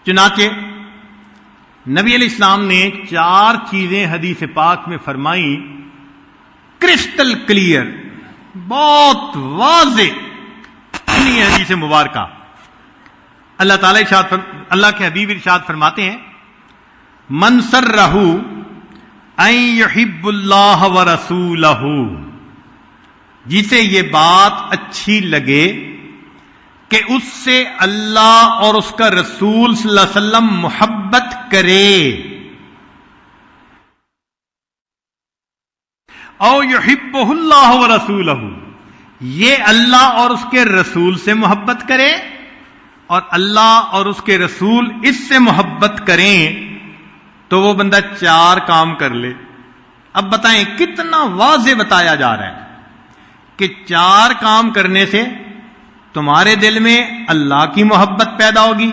چنانچہ نبی علیہ السلام نے 4 چیزیں حدیث پاک میں فرمائی، کرسٹل کلیئر، بہت واضح اپنی حدیث مبارکہ۔ اللہ کے حبیب ارشاد فرماتے ہیں، من سرہ ان یحب اللہ ورسولہ، جسے یہ بات اچھی لگے کہ اس سے اللہ اور اس کا رسول صلی اللہ علیہ وسلم محبت کرے، او یحبہ اللہ ورسولہ، یہ اللہ اور اس کے رسول سے محبت کرے اور اللہ اور اس کے رسول اس سے محبت کریں، تو وہ بندہ 4 کام کر لے۔ اب بتائیں کتنا واضح بتایا جا رہا ہے کہ 4 کام کرنے سے تمہارے دل میں اللہ کی محبت پیدا ہوگی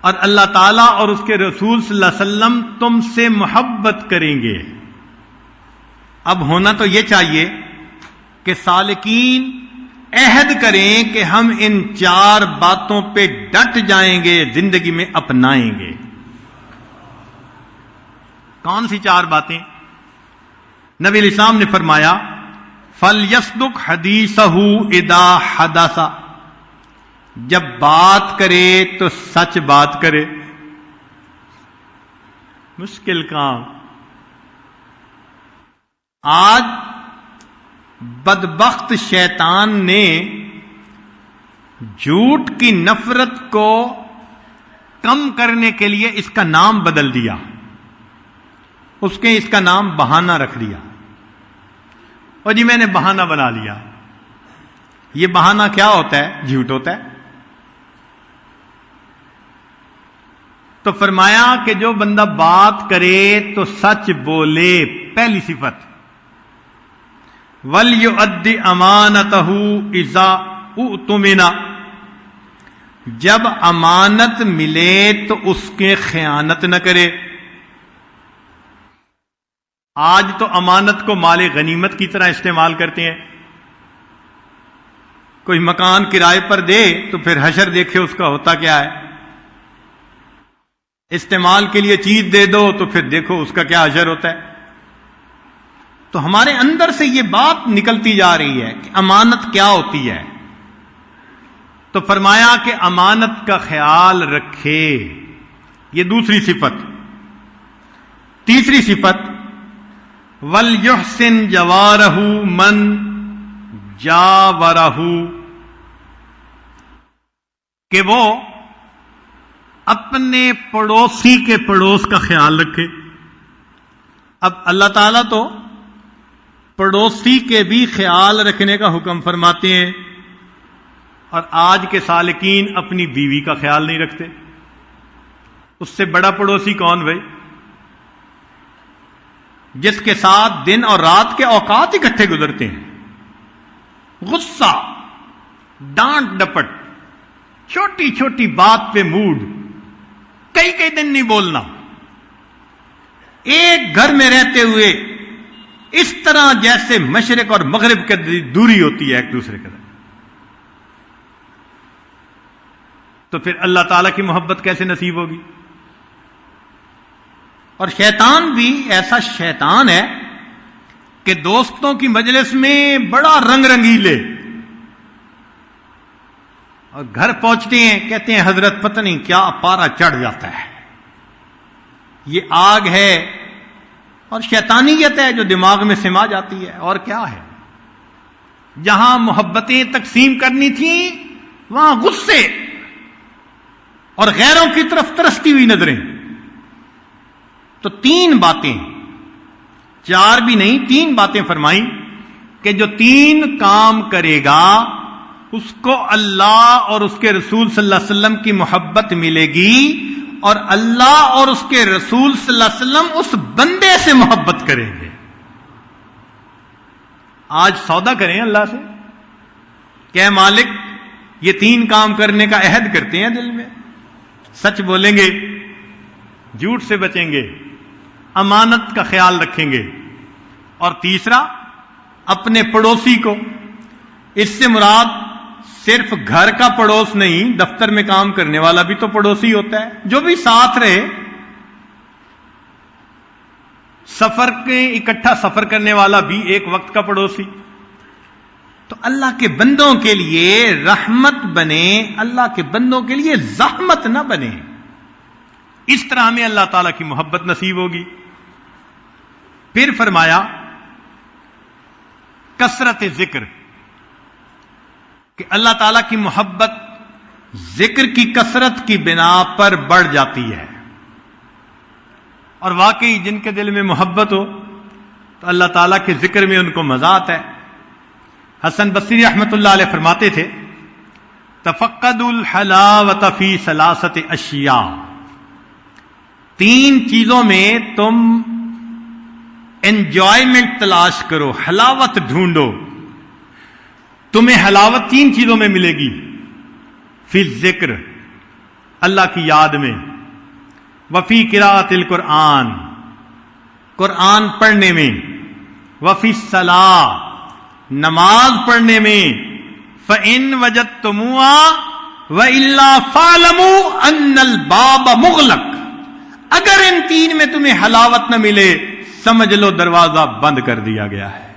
اور اللہ تعالیٰ اور اس کے رسول صلی اللہ علیہ وسلم تم سے محبت کریں گے۔ اب ہونا تو یہ چاہیے کہ سالکین عہد کریں کہ ہم ان 4 باتوں پہ ڈٹ جائیں گے، زندگی میں اپنائیں گے۔ کون سی 4 باتیں؟ نبی علیہ السلام نے فرمایا، فَلْيَصْدُقْ حَدِيثَهُ إِذَا حَدَثَ، جب بات کرے تو سچ بات کرے۔ مشکل کام۔ آج بدبخت شیطان نے جھوٹ کی نفرت کو کم کرنے کے لیے اس کا نام بدل دیا، اس کا نام بہانہ رکھ دیا۔ اور جی میں نے بہانہ بنا لیا۔ یہ بہانہ کیا ہوتا ہے؟ جھوٹ ہوتا ہے۔ تو فرمایا کہ جو بندہ بات کرے تو سچ بولے، پہلی صفت۔ وَلْيُؤَدِّ أَمَانَتَهُ إِذَا اُؤْتُمِنَ، جب امانت ملے تو اس کے خیانت نہ کرے۔ آج تو امانت کو مال غنیمت کی طرح استعمال کرتے ہیں۔ کوئی مکان کرائے پر دے تو پھر حشر دیکھے اس کا ہوتا کیا ہے۔ استعمال کے لیے چیز دے دو تو پھر دیکھو اس کا کیا حشر ہوتا ہے۔ تو ہمارے اندر سے یہ بات نکلتی جا رہی ہے کہ امانت کیا ہوتی ہے۔ تو فرمایا کہ امانت کا خیال رکھے، یہ دوسری صفت۔ تیسری صفت، وَلْيُحْسِنْ جَوَارَهُ مَنْ جَاوَرَهُ، کہ وہ اپنے پڑوسی کے پڑوس کا خیال رکھے۔ اب اللہ تعالیٰ تو پڑوسی کے بھی خیال رکھنے کا حکم فرماتے ہیں، اور آج کے سالکین اپنی بیوی کا خیال نہیں رکھتے۔ اس سے بڑا پڑوسی کون بھائی؟ جس کے ساتھ دن اور رات کے اوقات اکٹھے گزرتے ہیں۔ غصہ، ڈانٹ ڈپٹ، چھوٹی چھوٹی بات پہ موڈ، کئی دن نہیں بولنا، ایک گھر میں رہتے ہوئے اس طرح جیسے مشرق اور مغرب کی دوری ہوتی ہے ایک دوسرے کے ساتھ۔ تو پھر اللہ تعالیٰ کی محبت کیسے نصیب ہوگی؟ اور شیطان بھی ایسا شیطان ہے کہ دوستوں کی مجلس میں بڑا رنگ رنگیلے، اور گھر پہنچتے ہیں کہتے ہیں حضرت پتہ نہیں کیا پارا چڑھ جاتا ہے، یہ آگ ہے اور شیطانیت ہے جو دماغ میں سما جاتی ہے، اور کیا ہے۔ جہاں محبتیں تقسیم کرنی تھیں وہاں غصے اور غیروں کی طرف ترستی ہوئی نظریں۔ تو 3 باتیں، 4 بھی نہیں 3 باتیں فرمائیں کہ جو 3 کام کرے گا اس کو اللہ اور اس کے رسول صلی اللہ علیہ وسلم کی محبت ملے گی، اور اللہ اور اس کے رسول صلی اللہ علیہ وسلم اس بندے سے محبت کریں گے۔ آج سودا کریں اللہ سے کہ اے مالک یہ 3 کام کرنے کا عہد کرتے ہیں دل میں، سچ بولیں گے، جھوٹ سے بچیں گے، امانت کا خیال رکھیں گے، اور تیسرا اپنے پڑوسی کو، اس سے مراد صرف گھر کا پڑوس نہیں، دفتر میں کام کرنے والا بھی تو پڑوسی ہوتا ہے، جو بھی ساتھ رہے، سفر کے اکٹھا سفر کرنے والا بھی ایک وقت کا پڑوسی۔ تو اللہ کے بندوں کے لیے رحمت بنے، اللہ کے بندوں کے لیے زحمت نہ بنے، اس طرح ہمیں اللہ تعالیٰ کی محبت نصیب ہوگی۔ پھر فرمایا کثرت ذکر، کہ اللہ تعالیٰ کی محبت ذکر کی کثرت کی بنا پر بڑھ جاتی ہے، اور واقعی جن کے دل میں محبت ہو تو اللہ تعالیٰ کے ذکر میں ان کو مزہ آتا ہے۔ حسن بصری رحمۃ اللہ علیہ فرماتے تھے تفقدوا الحلاوۃ فی ثلاثۃ اشیاء، تین چیزوں میں تم انجوائمنٹ تلاش کرو، حلاوت ڈھونڈو، تمہیں حلاوت تین چیزوں میں ملے گی، فی ذکر، اللہ کی یاد میں، وفی قراءۃ القرآن، قرآن پڑھنے میں، وفی الصلاۃ، نماز پڑھنے میں، فإن وجدتموها وإلا فاعلموا أن الباب مغلق، اگر ان تین میں تمہیں حلاوت نہ ملے سمجھ لو دروازہ بند کر دیا گیا ہے۔